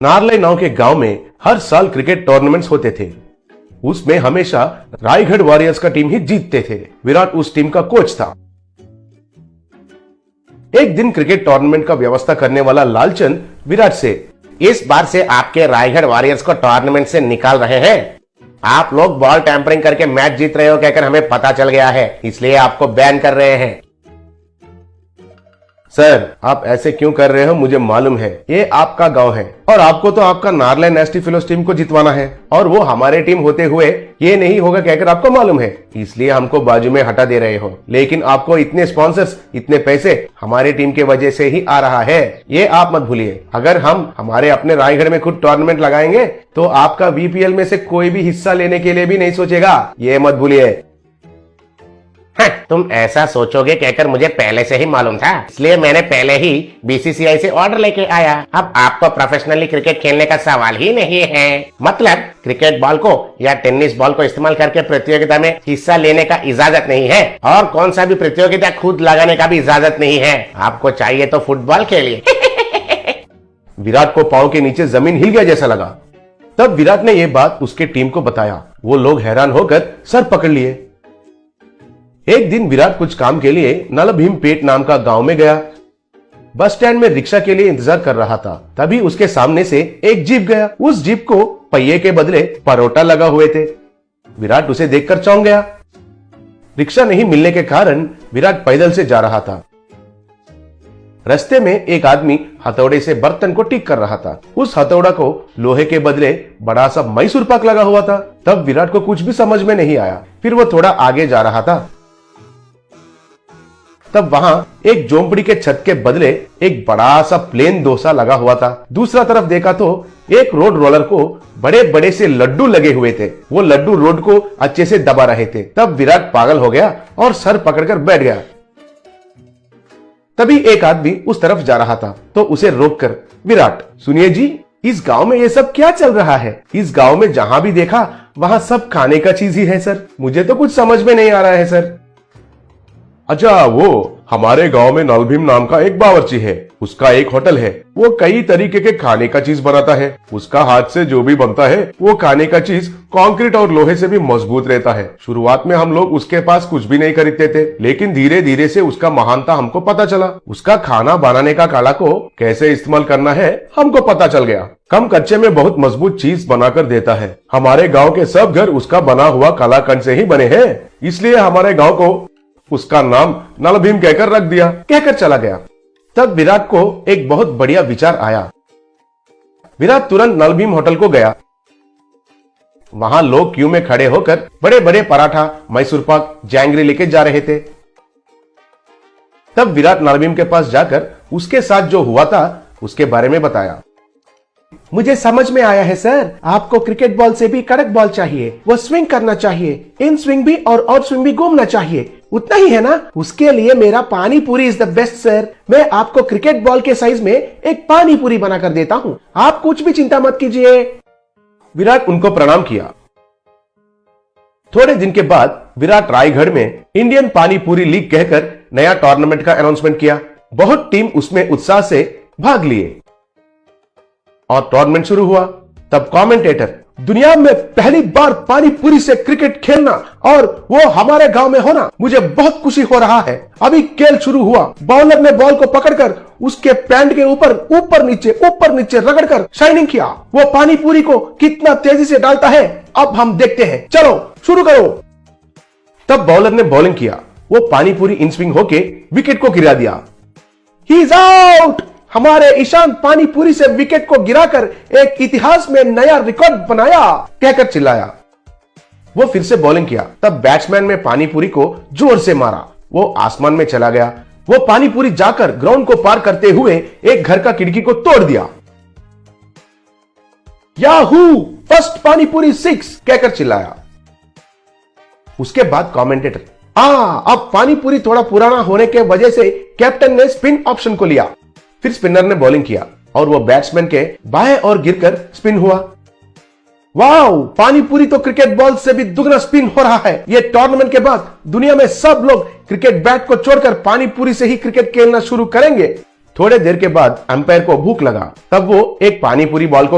नारले नाव के गांव में हर साल क्रिकेट टूर्नामेंट्स होते थे। उसमें हमेशा रायगढ़ वॉरियर्स का टीम ही जीतते थे। विराट उस टीम का कोच था। एक दिन क्रिकेट टूर्नामेंट का व्यवस्था करने वाला लालचंद विराट से, इस बार से आपके रायगढ़ वॉरियर्स को टूर्नामेंट से निकाल रहे हैं। आप लोग बॉल टैंपरिंग करके मैच जीत रहे हो कहकर हमें पता चल गया है, इसलिए आपको बैन कर रहे हैं। सर आप ऐसे क्यों कर रहे हो? मुझे मालूम है ये आपका गांव है और आपको तो आपका नारले नेस्टी फिलोस टीम को जितवाना है और वो हमारे टीम होते हुए ये नहीं होगा कहकर आपको मालूम है, इसलिए हमको बाजू में हटा दे रहे हो। लेकिन आपको इतने स्पॉन्सर्स, इतने पैसे हमारी टीम के वजह से ही आ रहा है, ये आप मत भूलिए। अगर हम हमारे अपने रायगढ़ में खुद टूर्नामेंट लगाएंगे तो आपका वीपीएल में से कोई भी हिस्सा लेने के लिए भी नहीं सोचेगा, ये मत भूलिए। तुम ऐसा सोचोगे कहकर मुझे पहले से ही मालूम था, इसलिए मैंने पहले ही बीसीसीआई से ऑर्डर लेके आया। अब आपको प्रोफेशनली क्रिकेट खेलने का सवाल ही नहीं है। मतलब क्रिकेट बॉल को या टेनिस बॉल को इस्तेमाल करके प्रतियोगिता में हिस्सा लेने का इजाजत नहीं है और कौन सा भी प्रतियोगिता खुद लगाने का भी इजाजत नहीं है। आपको चाहिए तो फुटबॉल खेलिए। विराट को पांव के नीचे जमीन हिल गया जैसा लगा। तब विराट ने यह बात उसके टीम को बताया। वो लोग हैरान होकर सर पकड़ लिए। एक दिन विराट कुछ काम के लिए नलभीमपेट नाम का गांव में गया। बस स्टैंड में रिक्शा के लिए इंतजार कर रहा था। तभी उसके सामने से एक जीप गया। उस जीप को पहिए के बदले परोटा लगा हुए थे। विराट उसे देखकर चौंक गया। रिक्शा नहीं मिलने के कारण विराट पैदल से जा रहा था। रास्ते में एक आदमी हथौड़े से बर्तन को ठीक कर रहा था। उस हथौड़ा को लोहे के बदले बड़ा सा मैसूर पाक लगा हुआ था। तब विराट को कुछ भी समझ में नहीं आया। फिर वो थोड़ा आगे जा रहा था। तब वहां एक झोंपड़ी के छत के बदले एक बड़ा सा प्लेन डोसा लगा हुआ था। दूसरा तरफ देखा तो एक रोड रोलर को बड़े बड़े से लड्डू लगे हुए थे। वो लड्डू रोड को अच्छे से दबा रहे थे। तब विराट पागल हो गया और सर पकड़कर बैठ गया। तभी एक आदमी उस तरफ जा रहा था तो उसे रोककर, विराट सुनिए जी, इस गांव में ये सब क्या चल रहा है? इस गांव में जहां भी देखा वहां सब खाने का चीज ही है सर। मुझे तो कुछ समझ में नहीं आ रहा है सर। अच्छा, वो हमारे गांव में नलभीम नाम का एक बावर्ची है। उसका एक होटल है। वो कई तरीके के खाने का चीज बनाता है। उसका हाथ से जो भी बनता है वो खाने का चीज कंक्रीट और लोहे से भी मजबूत रहता है। शुरुआत में हम लोग उसके पास कुछ भी नहीं खरीदते थे, लेकिन धीरे धीरे से उसका महानता हमको पता चला। उसका खाना बनाने का कला को कैसे इस्तेमाल करना है हमको पता चल गया। कम कच्चे में बहुत मजबूत चीज बनाकर देता है। हमारे गाँव के सब घर उसका बना हुआ कलाकंड से ही बने हैं, इसलिए हमारे गाँव को उसका नाम नलभीम कहकर रख दिया। कहकर चला गया। तब विराट को एक बहुत बढ़िया विचार आया। विराट तुरंत नलभीम होटल को गया। वहां लोग क्यू में खड़े होकर बड़े बड़े पराठा, मैसूर पाक, जैंगरी लेके जा रहे थे। तब विराट नलभीम के पास जाकर उसके साथ जो हुआ था उसके बारे में बताया। मुझे समझ में आया है सर, आपको क्रिकेट बॉल से भी कड़क बॉल चाहिए। वो स्विंग करना चाहिए, इन स्विंग भी और आउट स्विंग भी घूमना चाहिए, उतना ही है ना? उसके लिए मेरा पानी पूरी इज द बेस्ट सर। मैं आपको क्रिकेट बॉल के साइज में एक पानी पूरी बनाकर देता हूँ, आप कुछ भी चिंता मत कीजिए। विराट उनको प्रणाम किया। थोड़े दिन के बाद विराट रायगढ़ में इंडियन पानी पूरी लीग कहकर नया टूर्नामेंट का अनाउंसमेंट किया। बहुत टीम उसमें उत्साह से भाग लिए और टूर्नामेंट शुरू हुआ। तब कमेंटेटर, दुनिया में पहली बार पानी पूरी से क्रिकेट खेलना और वो हमारे गांव में होना, मुझे बहुत खुशी हो रहा है। अभी खेल शुरू हुआ। बॉलर ने बॉल को पकड़कर उसके पैंट के ऊपर नीचे रगड़कर शाइनिंग किया। वो पानी पूरी को कितना तेजी से डालता है अब हम देखते हैं। चलो शुरू करो। तब बॉलर ने बॉलिंग किया। वो पानी पूरी इन स्विंग होके विकेट को गिरा दिया। He is out. हमारे ईशान पानीपुरी से विकेट को गिराकर एक इतिहास में नया रिकॉर्ड बनाया, कहकर चिल्लाया। वो फिर से बॉलिंग किया। तब बैट्समैन ने पानीपुरी को जोर से मारा। वो आसमान में चला गया। वो पानीपुरी जाकर ग्राउंड को पार करते हुए एक घर का खिड़की को तोड़ दिया। याहू, फर्स्ट पानीपुरी 6, कहकर चिल्लाया। उसके बाद कमेंटेटर, अब पानीपुरी थोड़ा पुराना होने के वजह से कैप्टन ने स्पिन ऑप्शन को लिया। फिर स्पिनर ने बॉलिंग किया और वो बैट्समैन के बाएं ओर गिरकर स्पिन हुआ। वाओ, पानीपुरी तो क्रिकेट बॉल से भी दुगना स्पिन हो रहा है। ये टूर्नामेंट के बाद दुनिया में सब लोग क्रिकेट बैट को छोड़कर पानीपुरी से ही क्रिकेट खेलना शुरू करेंगे। थोड़े देर के बाद अंपायर को भूख लगा, तब वो एक पानी पूरी बॉल को